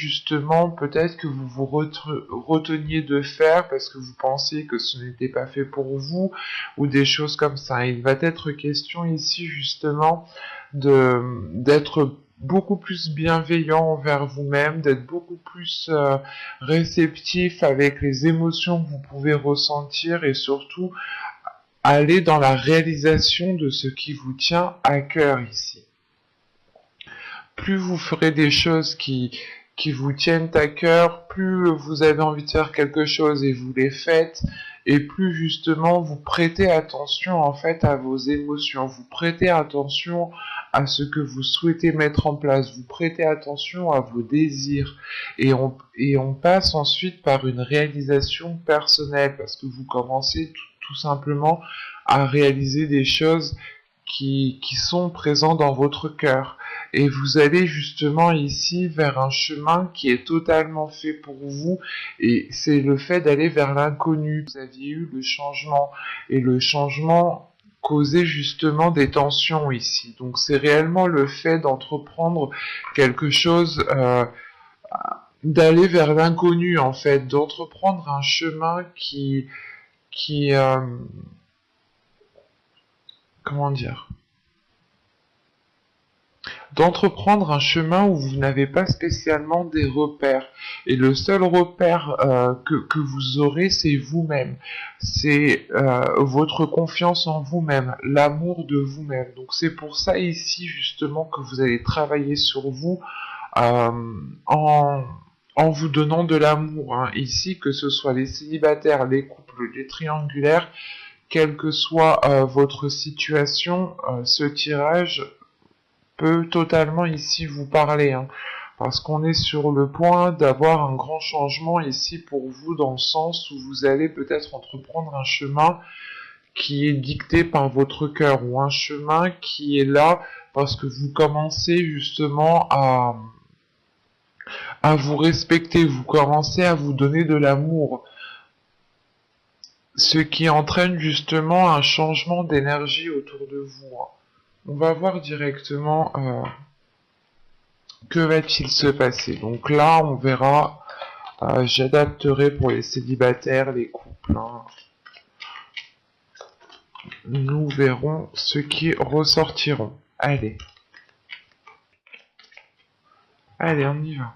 justement peut-être que vous vous reteniez de faire parce que vous pensiez que ce n'était pas fait pour vous ou des choses comme ça. Il va être question ici justement d'être beaucoup plus bienveillant envers vous-même, d'être beaucoup plus réceptif avec les émotions que vous pouvez ressentir et surtout aller dans la réalisation de ce qui vous tient à cœur ici. Plus vous ferez des choses qui vous tiennent à cœur, plus vous avez envie de faire quelque chose et vous les faites, et plus justement vous prêtez attention en fait à vos émotions, vous prêtez attention à ce que vous souhaitez mettre en place, vous prêtez attention à vos désirs, et on passe ensuite par une réalisation personnelle, parce que vous commencez tout simplement à réaliser des choses qui sont présents dans votre cœur. Et vous allez justement ici vers un chemin qui est totalement fait pour vous, et c'est le fait d'aller vers l'inconnu. Vous aviez eu le changement, et le changement causait justement des tensions ici. Donc c'est réellement le fait d'entreprendre quelque chose, d'aller vers l'inconnu en fait, d'entreprendre un chemin qui comment dire, d'entreprendre un chemin où vous n'avez pas spécialement des repères. Et le seul repère que vous aurez, c'est vous-même. C'est votre confiance en vous-même, l'amour de vous-même. Donc c'est pour ça ici justement que vous allez travailler sur vous en vous donnant de l'amour. Hein. Ici, que ce soit les célibataires, les couples, les triangulaires, quelle que soit votre situation, ce tirage peut totalement ici vous parler, hein, parce qu'on est sur le point d'avoir un grand changement ici pour vous, dans le sens où vous allez peut-être entreprendre un chemin qui est dicté par votre cœur, ou un chemin qui est là parce que vous commencez justement à vous respecter, vous commencez à vous donner de l'amour, ce qui entraîne justement un changement d'énergie autour de vous. On va voir directement que va-t-il se passer. Donc là, on verra, j'adapterai pour les célibataires, les couples. Hein. Nous verrons ce qui ressortiront. Allez. Allez, on y va.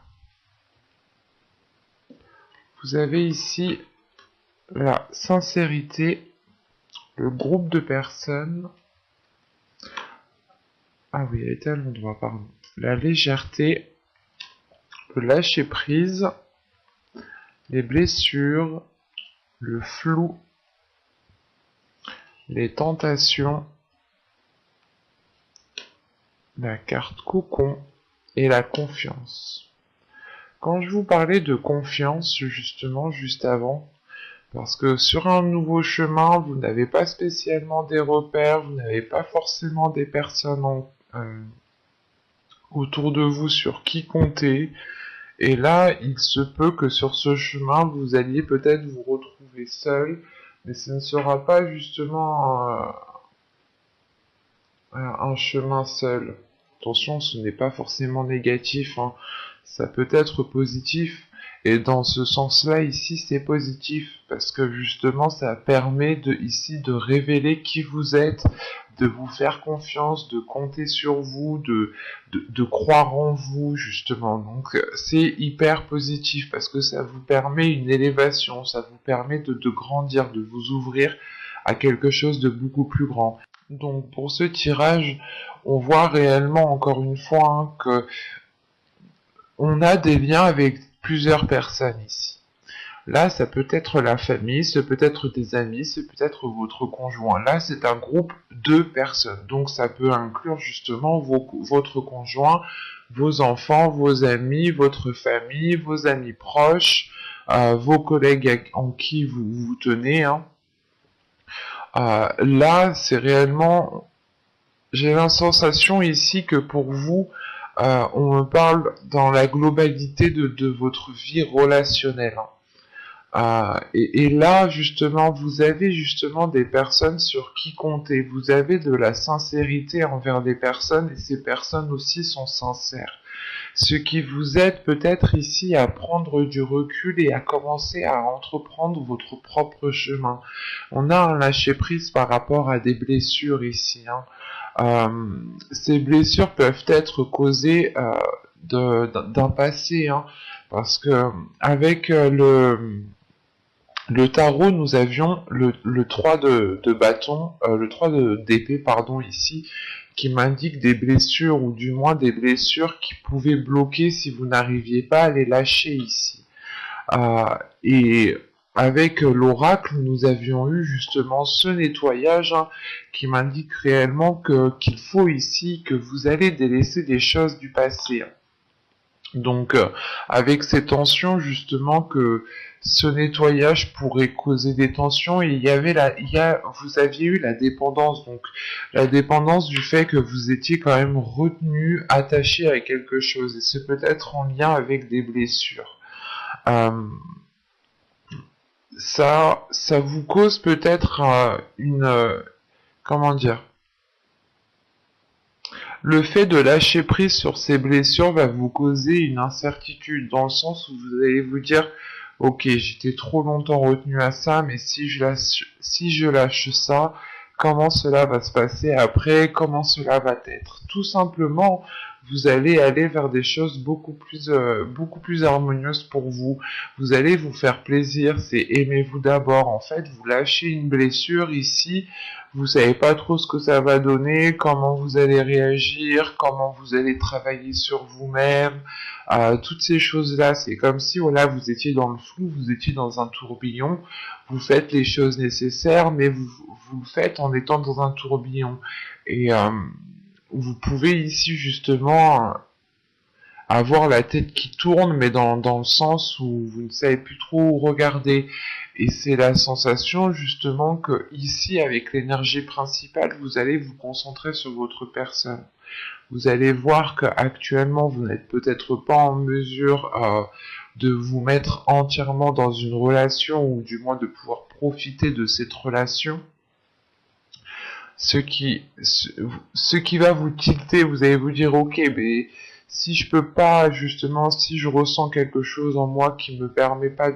Vous avez ici la sincérité, le groupe de personnes. Ah oui, elle était à l'endroit, pardon. La légèreté, le lâcher prise, les blessures, le flou, les tentations, la carte cocon et la confiance. Quand je vous parlais de confiance, justement, juste avant, parce que sur un nouveau chemin, vous n'avez pas spécialement des repères, vous n'avez pas forcément des personnes autour de vous sur qui compter, et là, il se peut que sur ce chemin, vous alliez peut-être vous retrouver seul, mais ce ne sera pas justement un chemin seul. Attention, ce n'est pas forcément négatif, hein. Ça peut être positif, et dans ce sens-là, ici, c'est positif, parce que justement, ça permet ici de révéler qui vous êtes, de vous faire confiance, de compter sur vous, de croire en vous, justement. Donc, c'est hyper positif, parce que ça vous permet une élévation, ça vous permet de grandir, de vous ouvrir à quelque chose de beaucoup plus grand. Donc pour ce tirage, on voit réellement encore une fois hein, que on a des liens avec plusieurs personnes ici. Là, ça peut être la famille, ça peut être des amis, c'est peut-être votre conjoint. Là, c'est un groupe de personnes. Donc ça peut inclure justement votre conjoint, vos enfants, vos amis, votre famille, vos amis proches, vos collègues en qui vous vous tenez. Hein. Là, c'est réellement j'ai la sensation ici que pour vous, on me parle dans la globalité de votre vie relationnelle. Hein. Et là, justement, vous avez justement des personnes sur qui compter. Vous avez de la sincérité envers des personnes et ces personnes aussi sont sincères. ce qui vous aide peut-être ici à prendre du recul et à commencer à entreprendre votre propre chemin. On a un lâcher-prise par rapport à des blessures ici, hein. Ces blessures peuvent être causées d'un passé, hein, parce que avec le tarot, nous avions le 3 de bâton, le 3 d'épée, pardon, ici, qui m'indique des blessures, ou du moins des blessures qui pouvaient bloquer si vous n'arriviez pas à les lâcher ici. Euh, et avec l'oracle, nous avions eu justement ce nettoyage, hein, qui m'indique réellement qu'il faut ici que vous allez délaisser des choses du passé. Donc, avec ces tensions, justement, que ce nettoyage pourrait causer des tensions, et vous aviez eu la dépendance, donc la dépendance du fait que vous étiez quand même retenu, attaché à quelque chose, et c'est peut-être en lien avec des blessures. Ça vous cause peut-être comment dire, le fait de lâcher prise sur ces blessures va vous causer une incertitude, dans le sens où vous allez vous dire, ok, j'étais trop longtemps retenu à ça, mais si je lâche ça, comment cela va se passer après, comment cela va être. Tout simplement, vous allez aller vers des choses beaucoup plus harmonieuses pour vous. Vous allez vous faire plaisir, c'est aimez-vous d'abord. En fait, vous lâchez une blessure ici, vous savez pas trop ce que ça va donner, comment vous allez réagir, comment vous allez travailler sur vous-même, toutes ces choses-là. C'est comme si, voilà, vous étiez dans le flou, vous étiez dans un tourbillon, vous faites les choses nécessaires, mais vous le faites en étant dans un tourbillon. Et vous pouvez ici justement avoir la tête qui tourne, mais dans le sens où vous ne savez plus trop où regarder. Et c'est la sensation justement que ici, avec l'énergie principale, vous allez vous concentrer sur votre personne. Vous allez voir qu'actuellement, vous n'êtes peut-être pas en mesure de vous mettre entièrement dans une relation, ou du moins de pouvoir profiter de cette relation. Ce qui va vous tilter, vous allez vous dire, ok, mais si je peux pas, justement, si je ressens quelque chose en moi qui me permet pas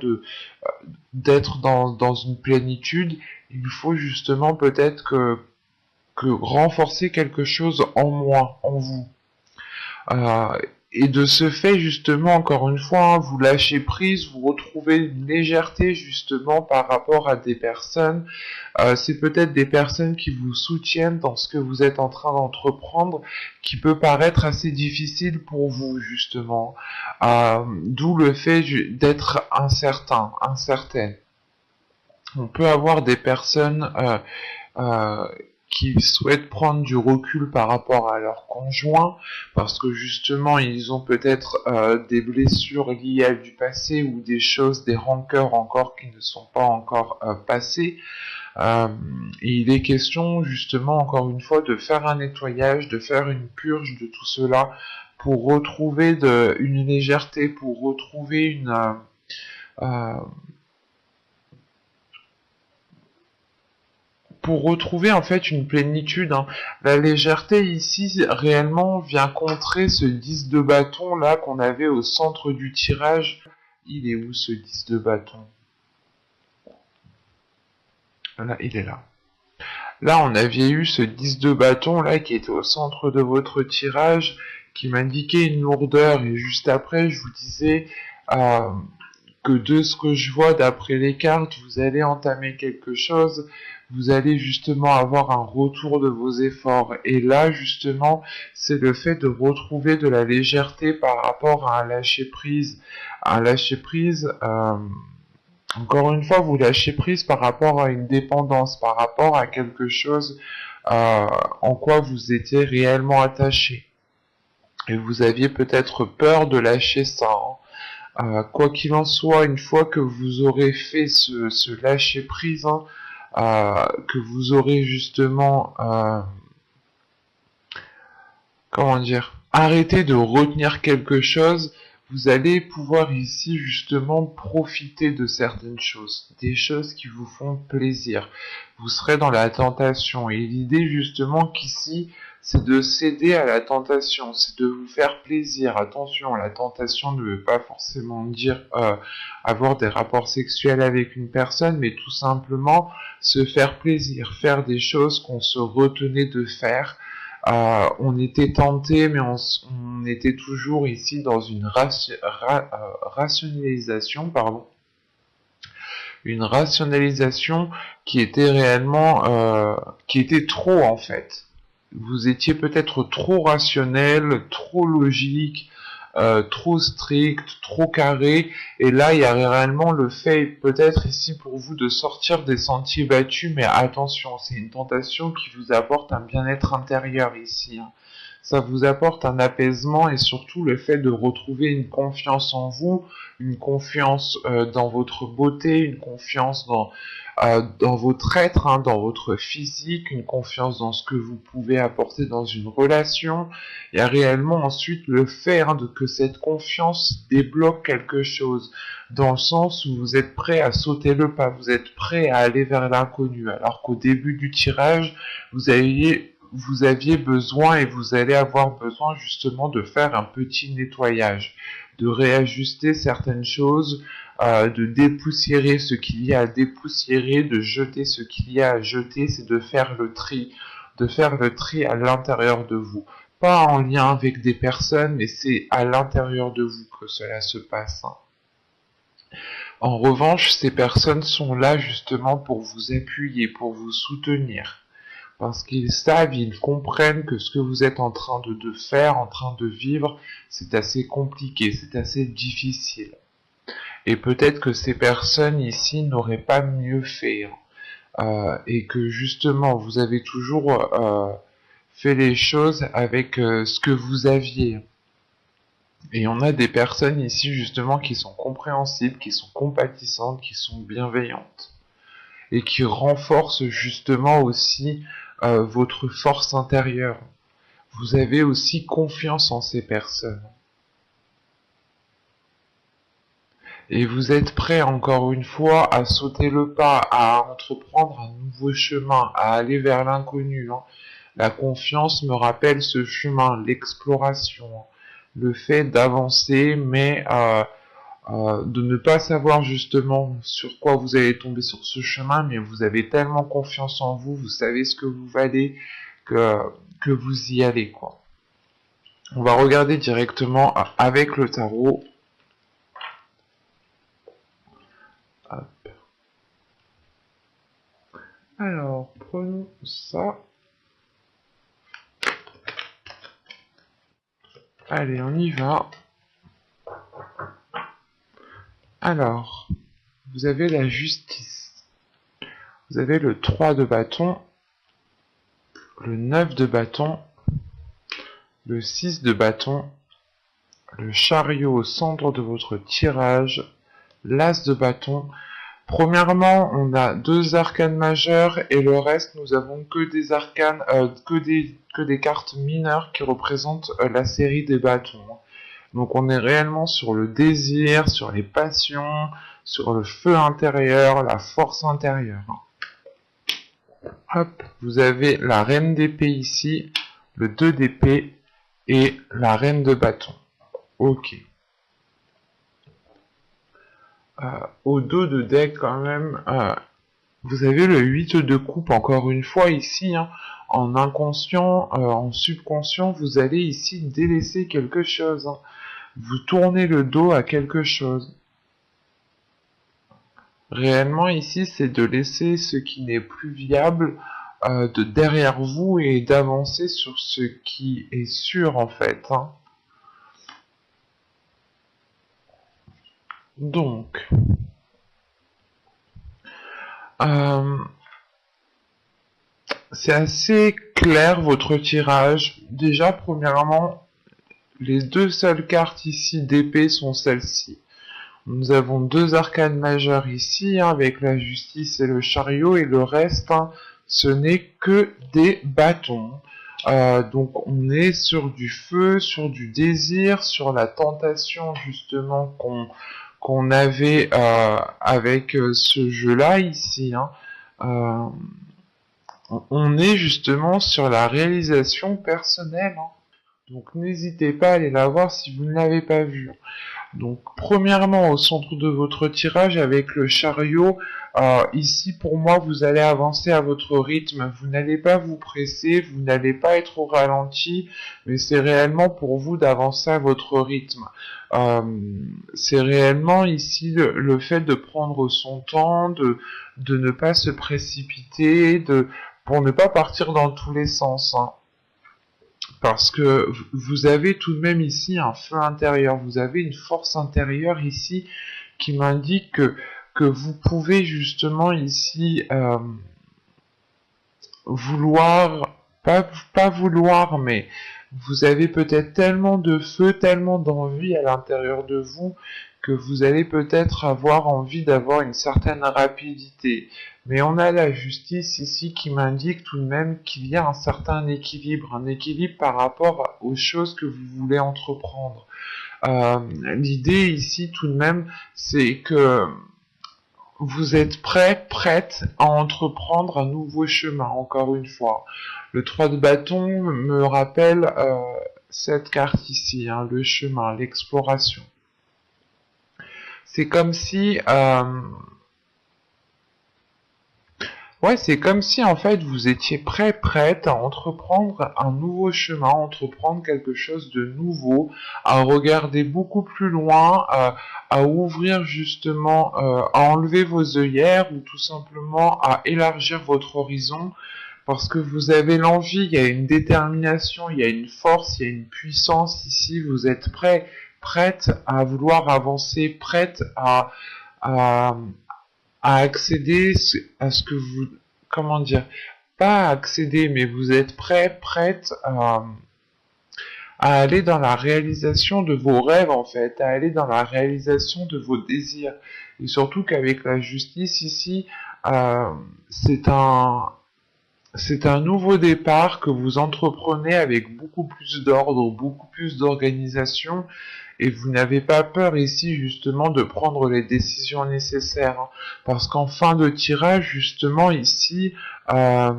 d'être dans une plénitude, il faut justement peut-être que renforcer quelque chose en moi, en vous. Euh, et de ce fait, justement, encore une fois, hein, vous lâchez prise, vous retrouvez une légèreté, justement, par rapport à des personnes. C'est peut-être des personnes qui vous soutiennent dans ce que vous êtes en train d'entreprendre, qui peut paraître assez difficile pour vous, justement. D'où le fait d'être incertaine. On peut avoir des personnes euh, qui souhaitent prendre du recul par rapport à leur conjoint, parce que justement ils ont peut-être des blessures liées à du passé, ou des choses, des rancœurs encore qui ne sont pas encore passées. Et il est question justement encore une fois de faire un nettoyage, de faire une purge de tout cela, pour retrouver une légèreté, euh, pour retrouver en fait une plénitude, hein. La légèreté ici réellement vient contrer ce 10 de bâton là qu'on avait au centre du tirage. Il est où ce 10 de bâton? Là, il est là. Là, on avait eu ce 10 de bâton là qui était au centre de votre tirage, qui m'indiquait une lourdeur, et juste après je vous disais euh, que de ce que je vois d'après les cartes, vous allez entamer quelque chose, vous allez justement avoir un retour de vos efforts. Et là, justement, c'est le fait de retrouver de la légèreté par rapport à un lâcher-prise. Un lâcher-prise, encore une fois, vous lâchez prise par rapport à une dépendance, par rapport à quelque chose en quoi vous étiez réellement attaché. Et vous aviez peut-être peur de lâcher ça, hein. Quoi qu'il en soit, une fois que vous aurez fait ce lâcher prise, hein, que vous aurez justement, comment dire, arrêté de retenir quelque chose, vous allez pouvoir ici justement profiter de certaines choses, des choses qui vous font plaisir. Vous serez dans la tentation, et l'idée justement qu'ici, c'est de céder à la tentation, c'est de vous faire plaisir. Attention, la tentation ne veut pas forcément dire avoir des rapports sexuels avec une personne, mais tout simplement se faire plaisir, faire des choses qu'on se retenait de faire. On était tenté, mais on était toujours ici dans une rationalisation, pardon. Une rationalisation qui était réellement, qui était trop en fait. Vous étiez peut-être trop rationnel, trop logique, trop strict, trop carré, et là il y a réellement le fait peut-être ici pour vous de sortir des sentiers battus, mais attention, c'est une tentation qui vous apporte un bien-être intérieur ici. Hein. Ça vous apporte un apaisement et surtout le fait de retrouver une confiance en vous, une confiance dans votre beauté, une confiance dans votre être, hein, dans votre physique, une confiance dans ce que vous pouvez apporter dans une relation. Il y a réellement ensuite le fait que cette confiance débloque quelque chose, dans le sens où vous êtes prêt à sauter le pas, vous êtes prêt à aller vers l'inconnu, alors qu'au début du tirage, vous aviez besoin et vous allez avoir besoin justement de faire un petit nettoyage, de réajuster certaines choses, de dépoussiérer ce qu'il y a à dépoussiérer, de jeter ce qu'il y a à jeter, c'est de faire le tri à l'intérieur de vous. Pas en lien avec des personnes, mais c'est à l'intérieur de vous que cela se passe. Hein. En revanche, ces personnes sont là justement pour vous appuyer, pour vous soutenir. Parce qu'ils savent, ils comprennent que ce que vous êtes en train de faire, en train de vivre, c'est assez compliqué, c'est assez difficile. Et peut-être que ces personnes ici n'auraient pas mieux fait. Et que justement, vous avez toujours fait les choses avec ce que vous aviez. Et on a des personnes ici justement qui sont compréhensibles, qui sont compatissantes, qui sont bienveillantes. Et qui renforcent justement aussi votre force intérieure. Vous avez aussi confiance en ces personnes. Et vous êtes prêt encore une fois à sauter le pas, à entreprendre un nouveau chemin, à aller vers l'inconnu. Hein. La confiance me rappelle ce chemin, l'exploration, hein. Le fait d'avancer, mais de ne pas savoir justement sur quoi vous allez tomber sur ce chemin, mais vous avez tellement confiance en vous, vous savez ce que vous valez, que vous y allez, quoi. On va regarder directement avec le tarot. Hop. Alors, prenons ça. Allez, on y va. Alors, vous avez la justice. Vous avez le 3 de bâton, le 9 de bâton, le 6 de bâton, le chariot au centre de votre tirage, l'as de bâton. Premièrement, on a 2 arcanes majeures et le reste, nous avons que des arcanes, que des cartes mineures qui représentent la série des bâtons. Donc on est réellement sur le désir, sur les passions, sur le feu intérieur, la force intérieure. Hop, vous avez la reine d'épée ici, le 2 d'épée et la reine de bâton. Ok. Au dos de deck quand même, vous avez le 8 de coupe encore une fois ici, hein, en inconscient, en subconscient, vous allez ici délaisser quelque chose. Hein. Vous tournez le dos à quelque chose. Réellement ici, c'est de laisser ce qui n'est plus viable de derrière vous et d'avancer sur ce qui est sûr en fait. Hein. Donc, c'est assez clair votre tirage. Déjà, premièrement, les 2 seules cartes ici d'épée sont celles-ci. Nous avons 2 arcanes majeures ici, hein, avec la justice et le chariot, et le reste, hein, ce n'est que des bâtons. Donc on est sur du feu, sur du désir, sur la tentation justement qu'on avait avec ce jeu-là ici. Hein. on est justement sur la réalisation personnelle, hein. Donc n'hésitez pas à aller la voir si vous ne l'avez pas vue. Donc premièrement au centre de votre tirage avec le chariot, ici pour moi vous allez avancer à votre rythme, vous n'allez pas vous presser, vous n'allez pas être au ralenti, mais c'est réellement pour vous d'avancer à votre rythme. Euh, c'est réellement ici le fait de prendre son temps, de ne pas se précipiter, pour ne pas partir dans tous les sens, hein. Parce que vous avez tout de même ici un feu intérieur, vous avez une force intérieure ici qui m'indique que vous pouvez justement ici vouloir, pas vouloir, mais vous avez peut-être tellement de feu, tellement d'envie à l'intérieur de vous que vous allez peut-être avoir envie d'avoir une certaine rapidité. Mais on a la justice ici qui m'indique tout de même qu'il y a un certain équilibre, un équilibre par rapport aux choses que vous voulez entreprendre. L'idée ici tout de même, c'est que vous êtes prête à entreprendre un nouveau chemin, encore une fois. Le 3 de bâton me rappelle cette carte ici, hein, le chemin, l'exploration. C'est comme si... ouais, c'est comme si en fait vous étiez prête à entreprendre un nouveau chemin, entreprendre quelque chose de nouveau, à regarder beaucoup plus loin, à ouvrir justement, à enlever vos œillères ou tout simplement à élargir votre horizon parce que vous avez l'envie, il y a une détermination, il y a une force, il y a une puissance ici, vous êtes prête à vouloir avancer, prête à, à accéder à ce que vous, comment dire, pas à accéder, mais vous êtes prête à aller dans la réalisation de vos rêves en fait, à aller dans la réalisation de vos désirs. Et surtout qu'avec la justice ici, euh, c'est un, c'est un nouveau départ que vous entreprenez avec beaucoup plus d'ordre, beaucoup plus d'organisation, et vous n'avez pas peur ici justement de prendre les décisions nécessaires, hein. Parce qu'en fin de tirage, justement ici, euh,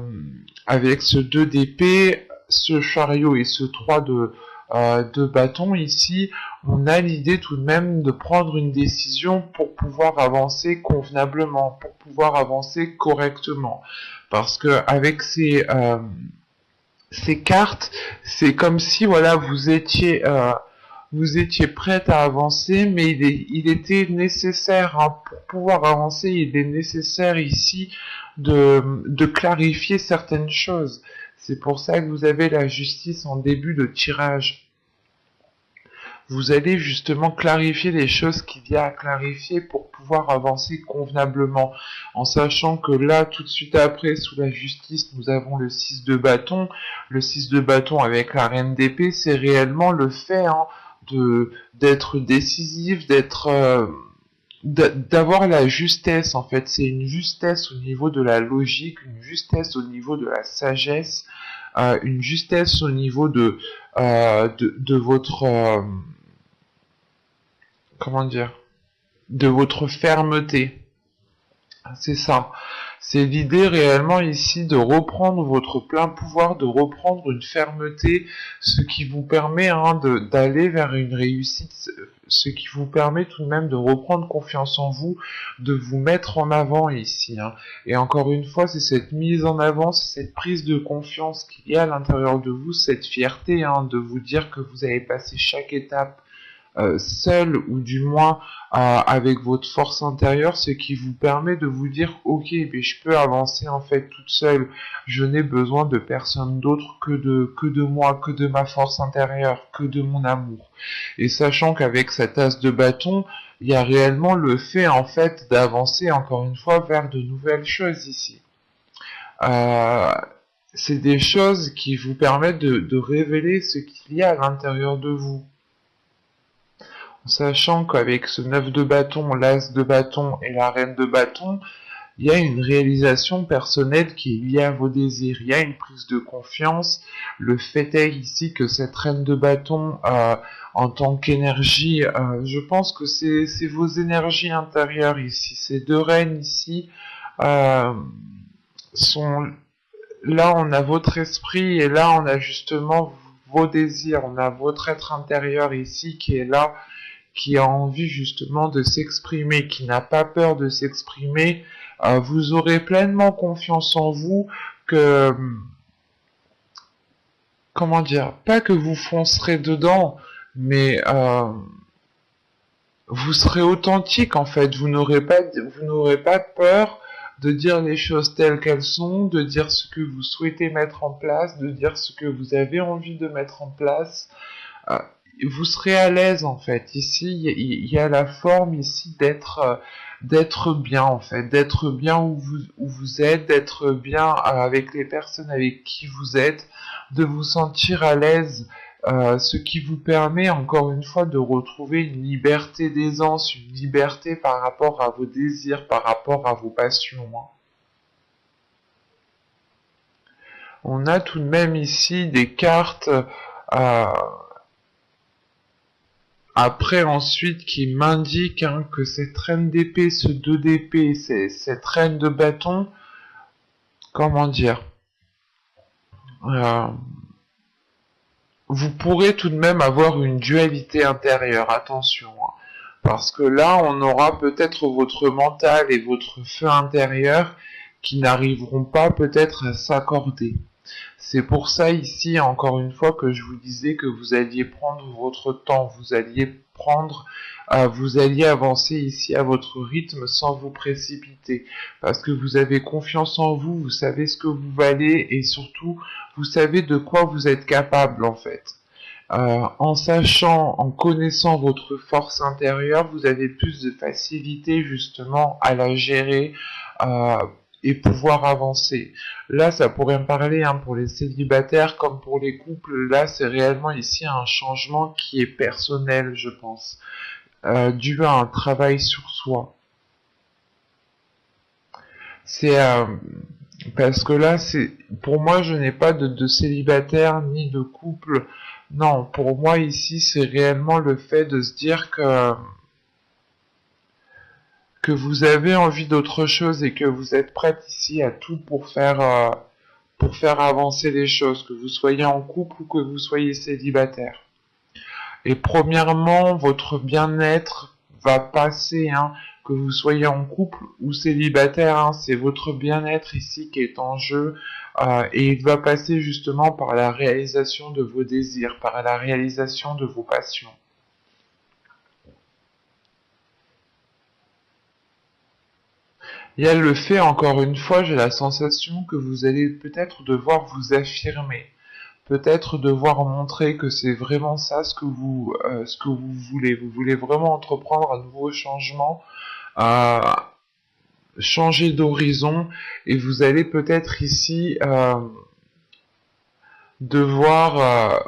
avec ce 2 d'épée, ce chariot et ce 3 de bâton ici, on a l'idée tout de même de prendre une décision pour pouvoir avancer convenablement, pour pouvoir avancer correctement. Parce que avec ces cartes, c'est comme si voilà vous étiez prête à avancer, mais il était nécessaire, hein, pour pouvoir avancer, il est nécessaire ici de clarifier certaines choses. C'est pour ça que vous avez la justice en début de tirage. Vous allez justement clarifier les choses qu'il y a à clarifier pour pouvoir avancer convenablement, en sachant que là, tout de suite après, sous la justice, nous avons le 6 de bâton. Le 6 de bâton avec la reine d'épée, c'est réellement le fait, hein, d'être décisif, d'avoir la justesse en fait. C'est une justesse au niveau de la logique, une justesse au niveau de la sagesse, une justesse au niveau de votre comment dire, de votre fermeté. C'est ça. C'est l'idée réellement ici de reprendre votre plein pouvoir, de reprendre une fermeté, ce qui vous permet, hein, d'aller vers une réussite, ce qui vous permet tout de même de reprendre confiance en vous, de vous mettre en avant ici, hein. Et encore une fois, c'est cette mise en avant, c'est cette prise de confiance qu'il y a à l'intérieur de vous, cette fierté, hein, de vous dire que vous avez passé chaque étape seul ou du moins avec votre force intérieure, ce qui vous permet de vous dire ok, mais je peux avancer en fait toute seule, je n'ai besoin de personne d'autre que de moi, que de ma force intérieure, que de mon amour. Et sachant qu'avec cette as de bâton, il y a réellement le fait en fait d'avancer encore une fois vers de nouvelles choses ici. Euh, c'est des choses qui vous permettent de révéler ce qu'il y a à l'intérieur de vous. Sachant qu'avec ce 9 de bâton, l'as de bâton et la reine de bâton, il y a une réalisation personnelle qui est liée à vos désirs, il y a une prise de confiance. Le fait est ici que cette reine de bâton, en tant qu'énergie, je pense que c'est vos énergies intérieures ici. Ces deux reines ici euh, sont là on a votre esprit et là on a justement vos désirs, on a votre être intérieur ici qui est là, qui a envie justement de s'exprimer, qui n'a pas peur de s'exprimer. Vous aurez pleinement confiance en vous que, comment dire, pas que vous foncerez dedans, mais vous serez authentique en fait. Vous n'aurez pas peur de dire les choses telles qu'elles sont, de dire ce que vous souhaitez mettre en place, de dire ce que vous avez envie de mettre en place. Euh, Vous serez à l'aise en fait. Ici, il y a la forme ici d'être bien en fait, d'être bien où vous êtes, d'être bien avec les personnes avec qui vous êtes, de vous sentir à l'aise, ce qui vous permet encore une fois de retrouver une liberté d'aisance, une liberté par rapport à vos désirs, par rapport à vos passions, hein. On a tout de même ici des cartes euh, après ensuite qui m'indique que cette reine d'épée, ce 2 d'épée, cette reine de bâton, comment dire, euh, vous pourrez tout de même avoir une dualité intérieure, attention, hein, parce que là on aura peut-être votre mental et votre feu intérieur qui n'arriveront pas peut-être à s'accorder. C'est pour ça ici, encore une fois, que je vous disais que vous alliez prendre votre temps, vous alliez avancer ici à votre rythme sans vous précipiter, parce que vous avez confiance en vous, vous savez ce que vous valez et surtout, vous savez de quoi vous êtes capable en fait. En sachant, en connaissant votre force intérieure, vous avez plus de facilité justement à la gérer euh, et pouvoir avancer. Là, ça pourrait me parler pour les célibataires comme pour les couples. Là, c'est réellement ici un changement qui est personnel, je pense, dû à un travail sur soi. C'est parce que là, c'est pour moi, je n'ai pas de célibataire ni de couple. Non, pour moi ici, c'est réellement le fait de se dire que vous avez envie d'autre chose et que vous êtes prête ici à tout pour faire avancer les choses, que vous soyez en couple ou que vous soyez célibataire. Et premièrement, votre bien-être va passer, que vous soyez en couple ou célibataire, c'est votre bien-être ici qui est en jeu, et il va passer justement par la réalisation de vos désirs, par la réalisation de vos passions. Il y a le fait, encore une fois, j'ai la sensation que vous allez peut-être devoir vous affirmer, peut-être devoir montrer que c'est vraiment ça ce que vous voulez. Vous voulez vraiment entreprendre un nouveau changement, euh, changer d'horizon, et vous allez peut-être ici devoir,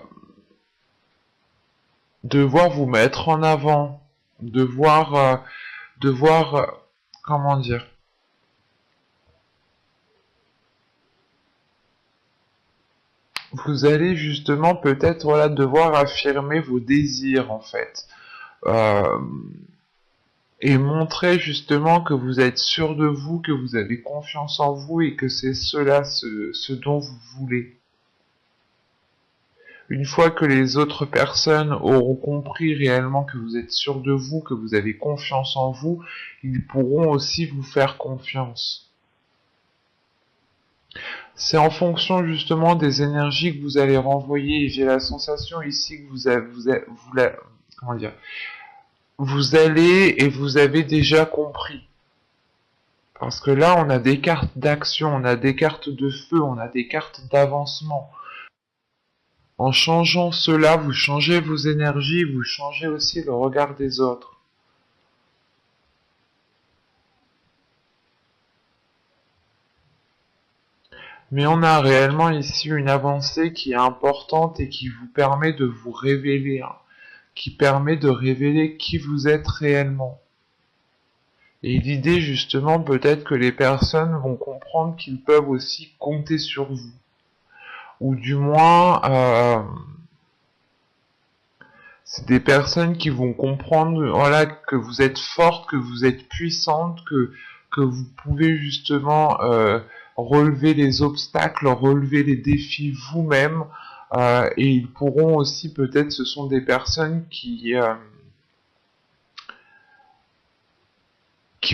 devoir vous mettre en avant, devoir, comment dire, vous allez justement peut-être voilà devoir affirmer vos désirs en fait. Euh, et montrer justement que vous êtes sûr de vous, que vous avez confiance en vous et que c'est cela ce dont vous voulez. Une fois que les autres personnes auront compris réellement que vous êtes sûr de vous, que vous avez confiance en vous, ils pourront aussi vous faire confiance. C'est en fonction justement des énergies que vous allez renvoyer. J'ai la sensation ici que comment dire, vous allez et vous avez déjà compris. Parce que là, on a des cartes d'action, on a des cartes de feu, on a des cartes d'avancement. En changeant cela, vous changez vos énergies, vous changez aussi le regard des autres. Mais on a réellement ici une avancée qui est importante et qui vous permet de vous révéler, qui permet de révéler qui vous êtes réellement. Et l'idée justement peut-être que les personnes vont comprendre qu'ils peuvent aussi compter sur vous. Ou du moins, c'est des personnes qui vont comprendre voilà, que vous êtes forte, que vous êtes puissante, que vous pouvez justement relever les obstacles, relever les défis vous-même, et ils pourront aussi, peut-être, ce sont des personnes qui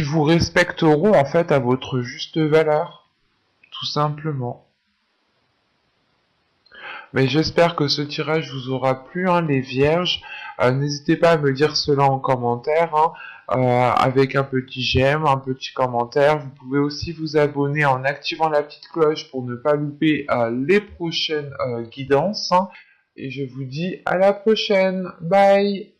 vous respecteront en fait à votre juste valeur, tout simplement. Mais j'espère que ce tirage vous aura plu, hein, les vierges. N'hésitez pas à me dire cela en commentaire, hein, avec un petit j'aime, un petit commentaire. Vous pouvez aussi vous abonner en activant la petite cloche pour ne pas louper les prochaines guidances, hein. Et je vous dis à la prochaine. Bye!